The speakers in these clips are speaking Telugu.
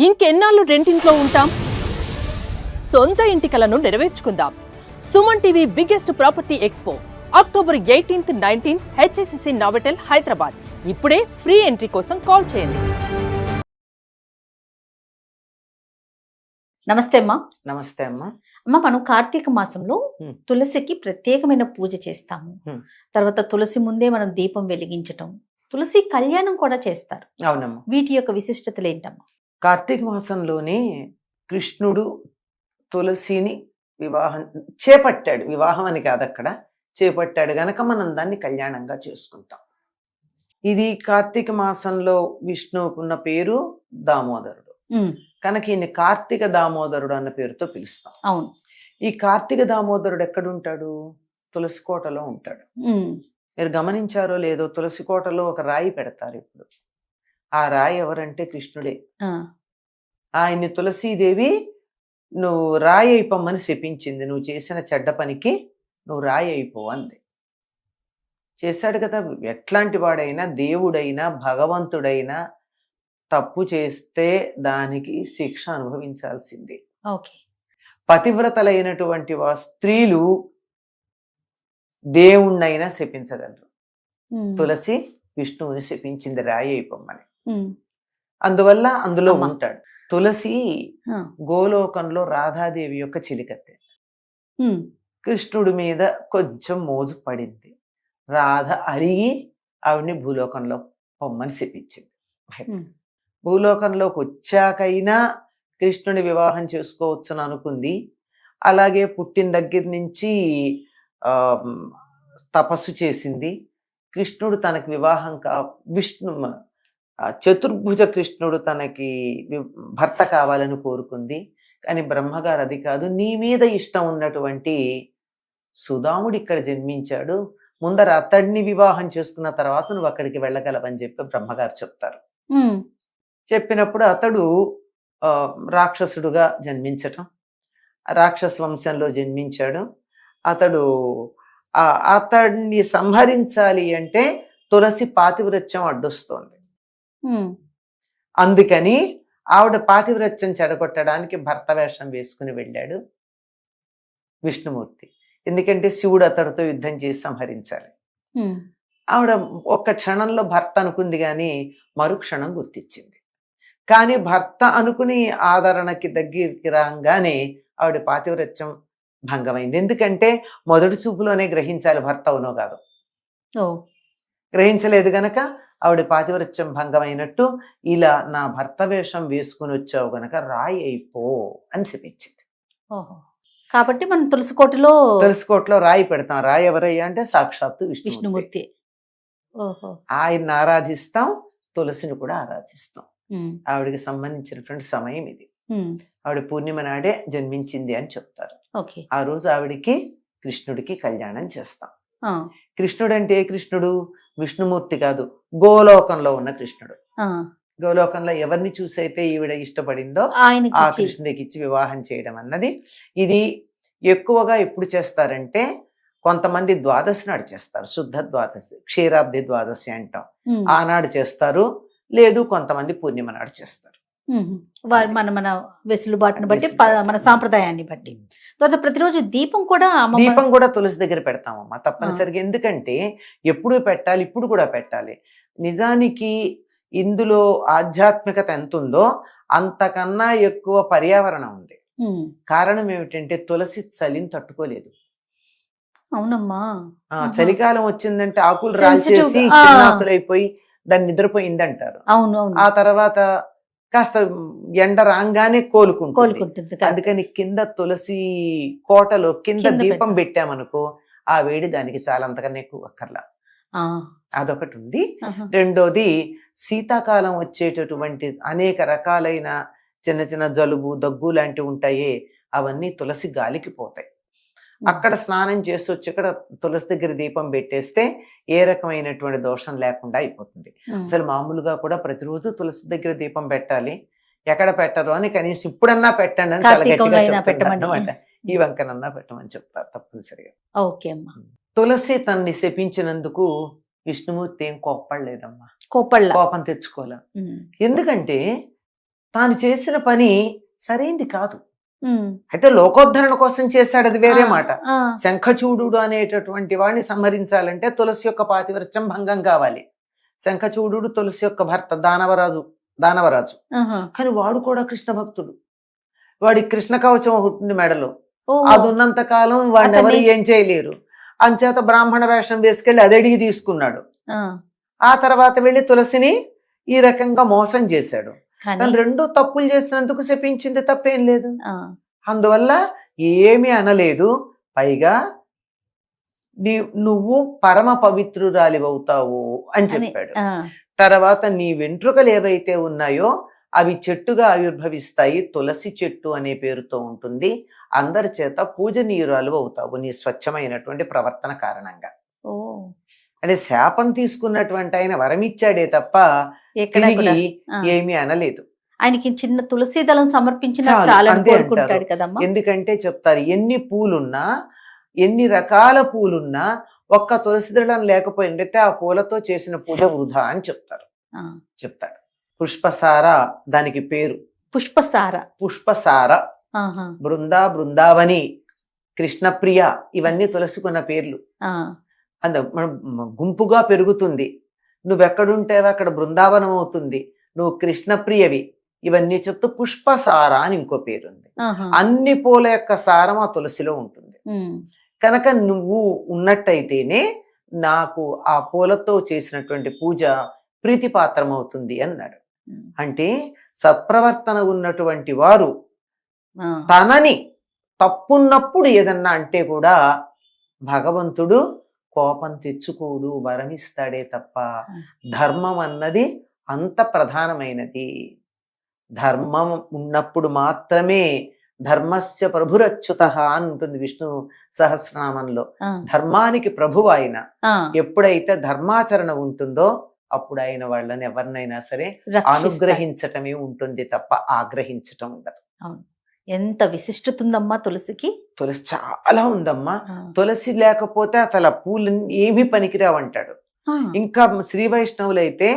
ఇంకెన్నాళ్ళు రెంటింట్లో ఉంటాం? సొంత ఇంటి కలను నెరవేర్చుకుందాం. Suman TV biggest property expo October 18th, 19th HSCC Novotel Hyderabad. ఇప్పుడే ఫ్రీ ఎంట్రీ కోసం కాల్ చేయండి. నమస్తే అమ్మా. నమస్తే అమ్మా. అమ్మ, మనం కార్తీక మాసంలో తులసికి ప్రత్యేకమైన పూజ చేస్తాము. తర్వాత తులసి ముందే మనం దీపం వెలిగించటం, తులసి కళ్యాణం కూడా చేస్తారు. అవునమ్మా. వీటి యొక్క విశిష్టతలు ఏంటమ్మా? కార్తీక మాసంలోనే కృష్ణుడు తులసిని వివాహం చేపట్టాడు. వివాహం అని కాదు, అక్కడ చేపట్టాడు గనక మనం దాన్ని కళ్యాణంగా చేసుకుంటాం. ఇది కార్తీక మాసంలో విష్ణువుకు ఉన్న పేరు దామోదరుడు కనుక ఈయన కార్తీక దామోదరుడు అన్న పేరుతో పిలుస్తాం. అవును. ఈ కార్తీక దామోదరుడు ఎక్కడుంటాడు? తులసి కోటలో ఉంటాడు. మీరు గమనించారో లేదో, తులసి కోటలో ఒక రాయి పెడతారు ఇప్పుడు. ఆ రాయి ఎవరంటే కృష్ణుడే. ఆయన్ని తులసీదేవి నువ్వు రాయి అయిపోమ్మని శపించింది. నువ్వు చేసిన చెడ్డ పనికి నువ్వు రాయి అయిపో అంది. చేశాడు కదా. ఎట్లాంటి వాడైనా, దేవుడైనా భగవంతుడైనా తప్పు చేస్తే దానికి శిక్ష అనుభవించాల్సిందే. ఓకే. పతివ్రతలైనటువంటి స్త్రీలు దేవుణ్ణైనా శపించగలరు. తులసి విష్ణువుని శపించింది రాయి అయిపోమ్మని. అందువల్ల అందులో ఉంటాడు. తులసి గోలోకంలో రాధాదేవి యొక్క చిలికత్తె. కృష్ణుడి మీద కొంచెం మోజు పడింది. రాధ అరిగి ఆవిడ్ని భూలోకంలో పొమ్మని శపించింది. భూలోకంలోకి వచ్చాకైనా కృష్ణుని వివాహం చేసుకోవచ్చని అనుకుంది. అలాగే పుట్టిన దగ్గర నుంచి తపస్సు చేసింది. కృష్ణుడు తనకి వివాహం చతుర్భుజ కృష్ణుడు తనకి భర్త కావాలని కోరుకుంది. కానీ బ్రహ్మగారు అది కాదు, నీ మీద ఇష్టం ఉన్నటువంటి సుదాముడు ఇక్కడ జన్మించాడు, ముందర అతడిని వివాహం చేసుకున్న తర్వాత నువ్వు అక్కడికి వెళ్ళగలవని చెప్పి బ్రహ్మగారు చెప్తారు. చెప్పినప్పుడు అతడు రాక్షసుడుగా జన్మించటం, రాక్షస వంశంలో జన్మించాడు. అతడిని సంహరించాలి అంటే తులసి పాతివ్రత్యం అడ్డొస్తోంది. అందుకని ఆవిడ పాతివ్రత్యం చెడగొట్టడానికి భర్త వేషం వేసుకుని వెళ్ళాడు విష్ణుమూర్తి. ఎందుకంటే శివుడు అతడితో యుద్ధం చేసి సంహరించాలి. ఆవిడ ఒక్క క్షణంలో భర్త అనుకుంది కానీ మరుక్షణం గుర్తించింది. కానీ భర్త అనుకుని ఆదరణకి దగ్గరికి రాగానే ఆవిడ పాతివ్రత్యం భంగమైంది. ఎందుకంటే మొదటి చూపులోనే గ్రహించాలి భర్త అవునో కాదు. గ్రహించలేదు గనక ఆవిడ పాతివ్రత్యం భంగమైనట్టు, ఇలా నా భర్త వేషం వేసుకుని వచ్చావు గనక రాయి అయిపో అని శపించింది. కాబట్టి మనం తులసికోటలో రాయి పెడతాం. రాయి ఎవరయ్యా అంటే సాక్షాత్తు విష్ణుమూర్తి. ఆయన్ని ఆరాధిస్తాం, తులసిని కూడా ఆరాధిస్తాం. ఆవిడకి సంబంధించినటువంటి సమయం ఇది. ఆవిడ పూర్ణిమ నాడే జన్మించింది అని చెప్తారు. ఆ రోజు ఆవిడికి కృష్ణుడికి కళ్యాణం చేస్తాం. కృష్ణుడు అంటే ఏ కృష్ణుడు? విష్ణుమూర్తి కాదు, గోలోకంలో ఉన్న కృష్ణుడు. గోలోకంలో ఎవరిని చూసైతే ఈవిడ ఇష్టపడిందో ఆ కృష్ణుడికి ఇచ్చి వివాహం చేయడం అన్నది. ఇది ఎక్కువగా ఎప్పుడు చేస్తారంటే కొంతమంది ద్వాదశి నాడు చేస్తారు. శుద్ధ ద్వాదశి, క్షీరాబ్ది ద్వాదశి అంటాం, ఆనాడు చేస్తారు. లేదు కొంతమంది పూర్ణిమ నాడు చేస్తారు. మన వెసులుబాటును బట్టి, మన సాంప్రదాయాన్ని బట్టి. తర్వాత ప్రతిరోజు దీపం కూడా తులసి దగ్గర పెడతామమ్మా తప్పనిసరిగా. ఎందుకంటే ఎప్పుడు పెట్టాలి, ఇప్పుడు కూడా పెట్టాలి. నిజానికి ఇందులో ఆధ్యాత్మికత ఎంత ఉందో అంతకన్నా ఎక్కువ పర్యావరణం ఉంది. కారణం ఏమిటంటే తులసి చలిని తట్టుకోలేదు. అవునమ్మా. చలికాలం వచ్చిందంటే ఆకులు రాల్చేసి చిన్నాకులైపోయి దాన్ని నిద్రపోయింది అంటారు. ఆ తర్వాత కాస్త ఎండ రాగానే కోలుకుంటుంది. అందుకని కింద తులసి కోటలో కింద దీపం పెట్టామనుకో ఆ వేడి దానికి చాలా, అంతకన్నా ఎక్కువ అక్కర్లా. అదొకటి ఉంది. రెండోది, శీతాకాలం వచ్చేటటువంటి అనేక రకాలైన చిన్న చిన్న జలుబు, దగ్గు లాంటివి ఉంటాయే, అవన్నీ తులసి గాలికి పోతాయి. అక్కడ స్నానం చేసి వచ్చి ఇక్కడ తులసి దగ్గర దీపం పెట్టేస్తే ఏ రకమైనటువంటి దోషం లేకుండా అయిపోతుంది. అసలు మామూలుగా కూడా ప్రతిరోజు తులసి దగ్గర దీపం పెట్టాలి. ఎక్కడ పెట్టరు అని కనీసం ఇప్పుడన్నా పెట్టండి అని చాలా గట్టిగా చెప్తారన్నమాట. ఈ వంకనన్నా పెట్టమని చెప్తారు తప్పనిసరిగా. తులసి తనని శపించినందుకు విష్ణుమూర్తి ఏం కోప్పడలేదమ్మా, కోపం తెచ్చుకోలే. ఎందుకంటే తాను చేసిన పని సరైంది కాదు. అయితే లోకోద్ధరణ కోసం చేశాడు, అది వేరే మాట. శంఖచూడు అనేటటువంటి వాడిని సంహరించాలంటే తులసి యొక్క పాతివ్రత్యం భంగం కావాలి. శంఖచూడు తులసి యొక్క భర్త దానవరాజు. కానీ వాడు కూడా కృష్ణ భక్తుడు. వాడి కృష్ణ కవచం ఉంటుంది మెడలో, అది ఉన్నంత కాలం వాడిని ఎవరు ఏం చేయలేరు. అంచేత బ్రాహ్మణ వేషం వేసుకెళ్లి అది అడిగి తీసుకున్నాడు. ఆ తర్వాత వెళ్ళి తులసిని ఈ రకంగా మోసం చేశాడు. తను రెండు తప్పులు చేసినందుకు శపించింది, తప్పేం లేదు. అందువల్ల ఏమీ అనలేదు. పైగా నువ్వు పరమ పవిత్రురాలివవుతావు అని చెప్పాడు. తర్వాత నీ వెంట్రుకలు ఏవైతే ఉన్నాయో అవి చెట్టుగా ఆవిర్భవిస్తాయి, తులసి చెట్టు అనే పేరుతో ఉంటుంది, అందరి చేత పూజనీయురాలు అవుతావు నీ స్వచ్ఛమైనటువంటి ప్రవర్తన కారణంగా. అంటే శాపం తీసుకున్నటువంటి ఆయన వరమిచ్చాడే తప్ప తిరిగి ఏమీ అనలేదు. ఆయనకి చిన్న తులసి దళం సమర్పించిన ఎందుకంటే చెప్తారు, ఎన్ని పూలున్నా ఎన్ని రకాల పూలున్నా ఒక్క తులసి దళం లేకపోయిందైతే ఆ పూలతో చేసిన పూజ వృధా అని చెప్తాడు. పుష్పసార దానికి పేరు. పుష్పసార బృందావని, కృష్ణప్రియ ఇవన్నీ తులసికున్న పేర్లు. గుంపుగా పెరుగుతుంది, నువ్వెక్కడుంటేవో అక్కడ బృందావనం అవుతుంది, నువ్వు కృష్ణప్రియవి, ఇవన్నీ చెప్తూ పుష్పసార అని ఇంకో పేరుంది. అన్ని పూల యొక్క సారం ఆ తులసిలో ఉంటుంది. కనుక నువ్వు ఉన్నట్టయితేనే నాకు ఆ పూలతో చేసినటువంటి పూజ ప్రీతిపాత్రం అవుతుంది అన్నాడు. అంటే సత్ప్రవర్తన ఉన్నటువంటి వారు తనని తప్పున్నప్పుడు ఏదన్నా అంటే కూడా భగవంతుడు కోపం తెచ్చుకోడు, వరమిస్తాడే తప్ప. ధర్మం అన్నది అంత ప్రధానమైనది. ధర్మం ఉన్నప్పుడు మాత్రమే ధర్మస్య ప్రభురచ్యుత అని ఉంటుంది విష్ణు సహస్రనామంలో. ధర్మానికి ప్రభువు ఆయన. ఎప్పుడైతే ధర్మాచరణ ఉంటుందో అప్పుడు ఆయన వాళ్ళని ఎవరినైనా సరే అనుగ్రహించటమే ఉంటుంది తప్ప ఆగ్రహించటం ఉండదు. ఎంత విశిష్టత ఉందమ్మా తులసికి. తులసి చాలా ఉందమ్మా. తులసి లేకపోతే అసలు పూలు ఏమీ పనికిరావంటాడు. ఇంకా శ్రీ వైష్ణవులైతే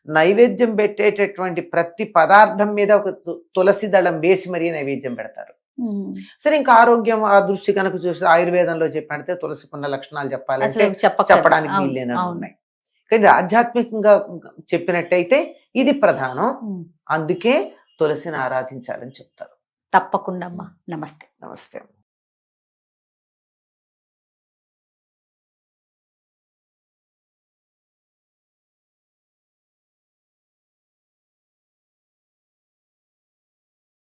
నైవేద్యం పెట్టేటటువంటి ప్రతి పదార్థం మీద ఒక తులసి దళం వేసి మరీ నైవేద్యం పెడతారు. సరే, ఇంకా ఆరోగ్యం ఆ దృష్టి కనుక చూసి ఆయుర్వేదంలో చెప్పినట్టే తులసికున్న లక్షణాలు చెప్పాలంటే చెప్పడానికి వీళ్ళేనా ఉన్నాయి. కానీ ఆధ్యాత్మికంగా చెప్పినట్టయితే ఇది ప్రధానం. అందుకే తులసిని ఆరాధించాలని చెప్తారు. తప్పకుండా అమ్మా. నమస్తే. నమస్తే.